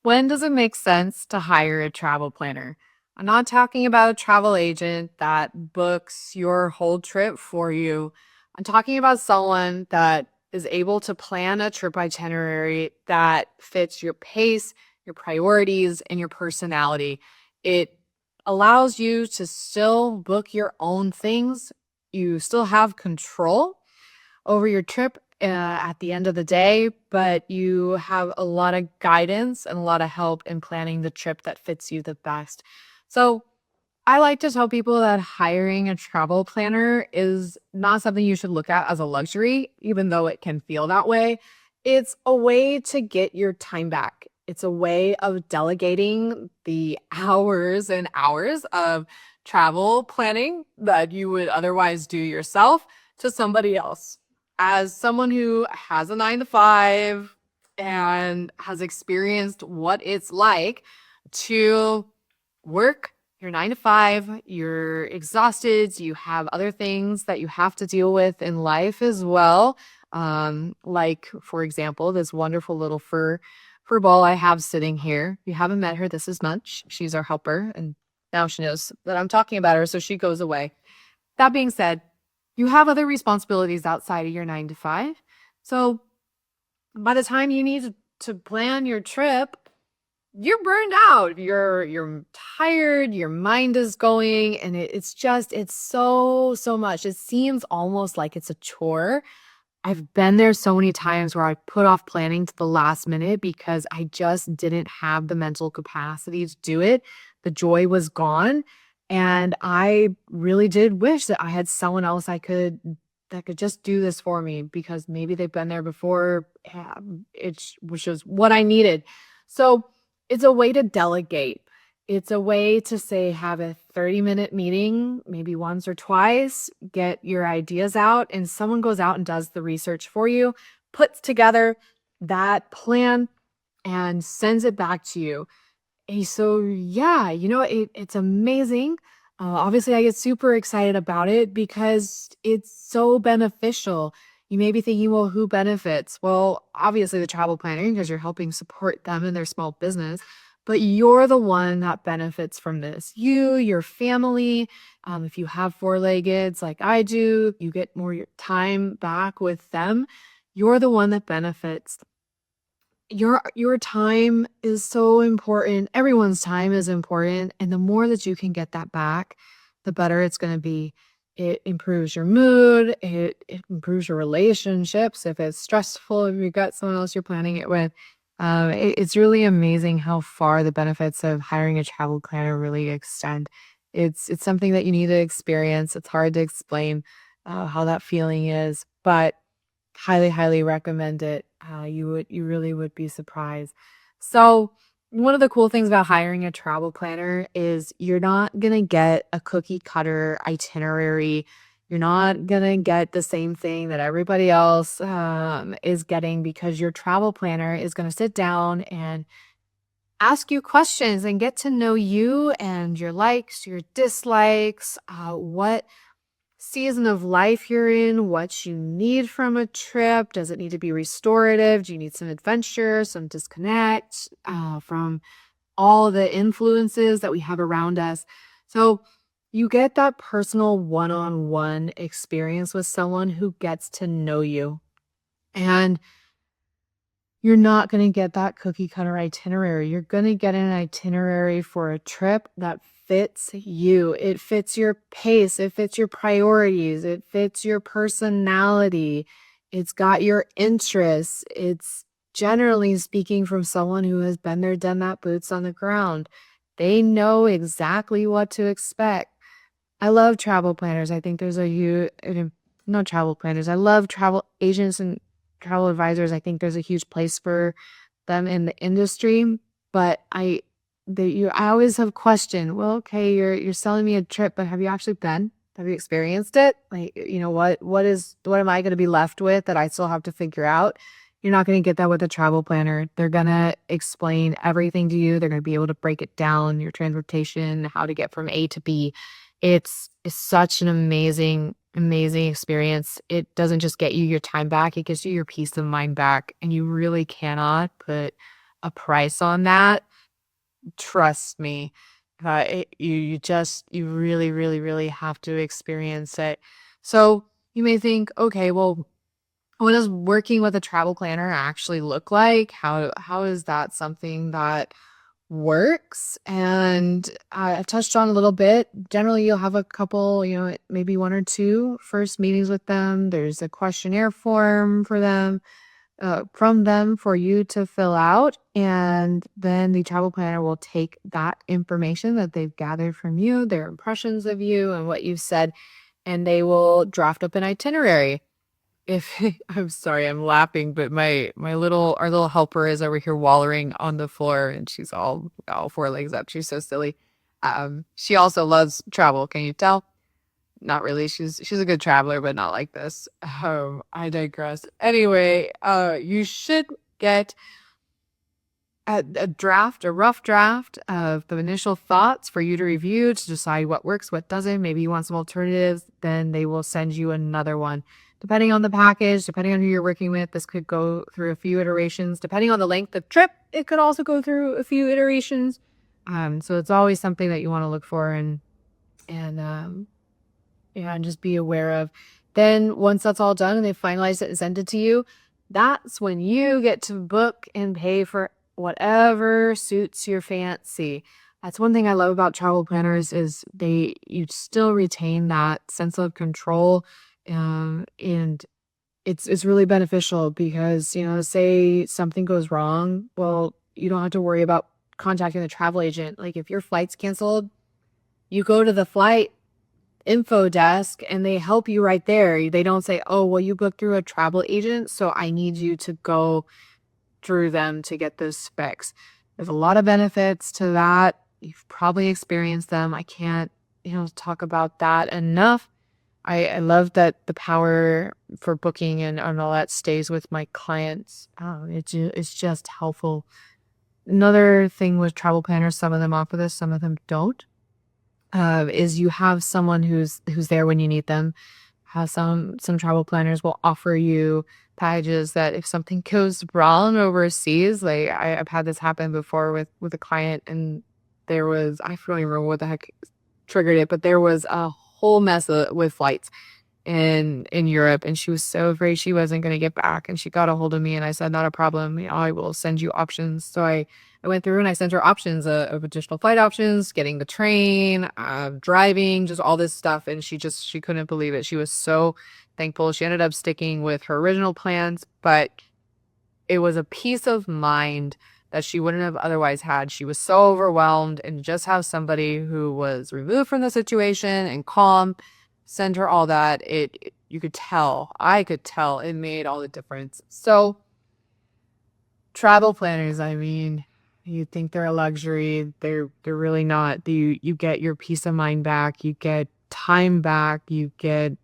When does it make sense to hire a travel planner? I'm not talking about a travel agent that books your whole trip for you. I'm talking about someone that is able to plan a trip itinerary that fits your pace, your priorities, and your personality. It allows you to still book your own things. You still have control over your trip at the end of the day, but you have a lot of guidance and a lot of help in planning the trip that fits you the best. So, I like to tell people that hiring a travel planner is not something you should look at as a luxury, even though it can feel that way. It's a way to get your time back. It's a way of delegating the hours and hours of travel planning that you would otherwise do yourself to somebody else. As someone who has a 9 to 5 and has experienced what it's like to work your 9 to 5, you're exhausted, you have other things that you have to deal with in life as well. Like for example, this wonderful little fur ball I have sitting here. If you haven't met her, this is Munch. She's our helper, and now she knows that I'm talking about her, so she goes away. That being said, you have other responsibilities outside of your 9 to 5. So by the time you need to plan your trip, you're burned out. You're tired, your mind is going, and it's so much. It seems almost like it's a chore. I've been there so many times where I put off planning to the last minute because I just didn't have the mental capacity to do it. The joy was gone, and I really did wish that I had someone else that could just do this for me because maybe they've been there before. Which was what I needed. So it's a way to delegate. It's a way to say, have a 30-minute meeting, maybe once or twice, get your ideas out, and someone goes out and does the research for you, puts together that plan, and sends it back to you. And so, yeah, it's amazing. Obviously, I get super excited about it because it's so beneficial. You may be thinking, well, who benefits? Well, obviously, the travel planner, because you're helping support them in their small business, but you're the one that benefits from this. You, your family, if you have four-leggeds like I do, you get more your time back with them. You're the one that benefits. Your time is so important. Everyone's time is important, and the more that you can get that back, the better it's gonna be. It improves your mood, it improves your relationships if it's stressful, if you've got someone else you're planning it with. It's really amazing how far the benefits of hiring a travel planner really extend. It's something that you need to experience. It's hard to explain, how that feeling is, but highly, highly recommend it. You really would be surprised. So, one of the cool things about hiring a travel planner is you're not gonna get a cookie cutter itinerary. You're not gonna get the same thing that everybody else is getting because your travel planner is gonna sit down and ask you questions and get to know you and your likes, your dislikes, what season of life you're in, what you need from a trip. Does it need to be restorative? Do you need some adventure, some disconnect from all the influences that we have around us? So you get that personal one on one experience with someone who gets to know you. And you're not going to get that cookie cutter itinerary. You're going to get an itinerary for a trip that fits you. It fits your pace. It fits your priorities. It fits your personality. It's got your interests. It's generally speaking from someone who has been there, done that, boots on the ground. They know exactly what to expect. I love travel planners. I think there's a huge, not travel planners. I love travel agents and travel advisors. I think there's a huge place for them in the industry, but I always have questioned, well, okay, you're selling me a trip, but have you actually been? Have you experienced it? Like, what am I going to be left with that I still have to figure out? You're not going to get that with a travel planner. They're going to explain everything to you. They're going to be able to break it down, your transportation, how to get from A to B. It's such an amazing experience. It doesn't just get you your time back, it gives you your peace of mind back, and you really cannot put a price on that. Trust me. You really, really, really have to experience it. So you may think, okay, well, what does working with a travel planner actually look like? How is that something that works? And I've touched on a little bit. Generally, you'll have a couple, maybe one or two first meetings with them. There's a questionnaire form for them, from them for you to fill out, and then the travel planner will take that information that they've gathered from you, their impressions of you, and what you've said, and they will draft up an itinerary. If I'm sorry, I'm laughing, but my little our little helper is over here wallowing on the floor and she's all four legs up. She's so silly. She also loves travel. Can you tell? Not really. She's a good traveler, but not like this. I digress. Anyway, you should get a rough draft of the initial thoughts for you to review to decide what works, what doesn't. Maybe you want some alternatives. Then they will send you another one. Depending on the package, depending on who you're working with, this could go through a few iterations. Depending on the length of trip, it could also go through a few iterations. So it's always something that you want to look for and yeah, and just be aware of. Then once that's all done and they finalize it and send it to you, that's when you get to book and pay for whatever suits your fancy. That's one thing I love about travel planners is you still retain that sense of control, and it's really beneficial because, say something goes wrong, well, you don't have to worry about contacting the travel agent. Like if your flight's canceled, you go to the flight info desk and they help you right there. They don't say, "Oh, well, you booked through a travel agent, so I need you to go through them to get those specs." There's a lot of benefits to that. You've probably experienced them. I can't, talk about that enough. I love that the power for booking and all that stays with my clients. It's just helpful. Another thing with travel planners, some of them offer this, some of them don't, is you have someone who's there when you need them. How some travel planners will offer you packages that if something goes wrong overseas, like I've had this happen before with a client, and there was I don't even remember what the heck triggered it, but there was a whole mess with flights in Europe, and she was so afraid she wasn't going to get back, and she got a hold of me and I said, "Not a problem. I will send you options." So I went through and I sent her options, of additional flight options, getting the train, driving, just all this stuff, and she couldn't believe it. She was so thankful. She ended up sticking with her original plans, but it was a peace of mind that she wouldn't have otherwise had. She was so overwhelmed, and just have somebody who was removed from the situation and calm send her all that. You could tell, I could tell it made all the difference. So travel planners, I mean, you think they're a luxury. They're really not. You get your peace of mind back, you get time back, you get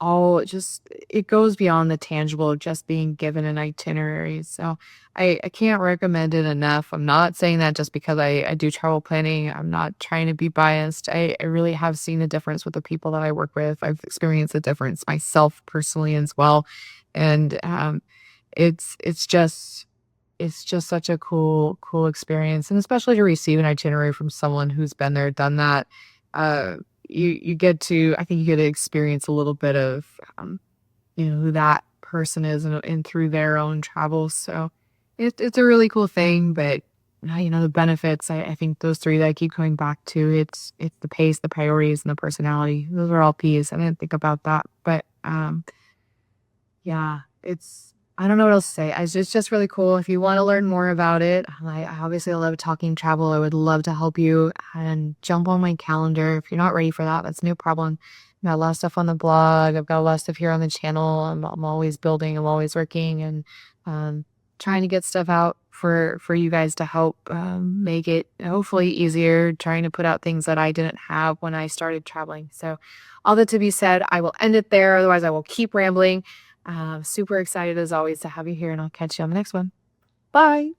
all just it goes beyond the tangible of just being given an itinerary. So I can't recommend it enough. I'm not saying that just because I do travel planning. I'm not trying to be biased. I really have seen the difference with the people that I work with. I've experienced the difference myself personally as well. And it's it's just it's just such a cool experience, and especially to receive an itinerary from someone who's been there, done that. Uh, you get to I think you get to experience a little bit of, who that person is and through their own travels. So it's a really cool thing, but the benefits, I think those three that I keep coming back to, it's the pace, the priorities, and the personality. Those are all P's. I didn't think about that, but yeah, I don't know what else to say. It's just really cool. If you want to learn more about it, I obviously love talking travel. I would love to help you and jump on my calendar. If you're not ready for that, that's no problem. I've got a lot of stuff on the blog. I've got a lot of stuff here on the channel. I'm always building. I'm always working and um, trying to get stuff out for you guys to help make it hopefully easier. Trying to put out things that I didn't have when I started traveling. So, all that to be said, I will end it there. Otherwise, I will keep rambling. Super excited as always to have you here, and I'll catch you on the next one. Bye.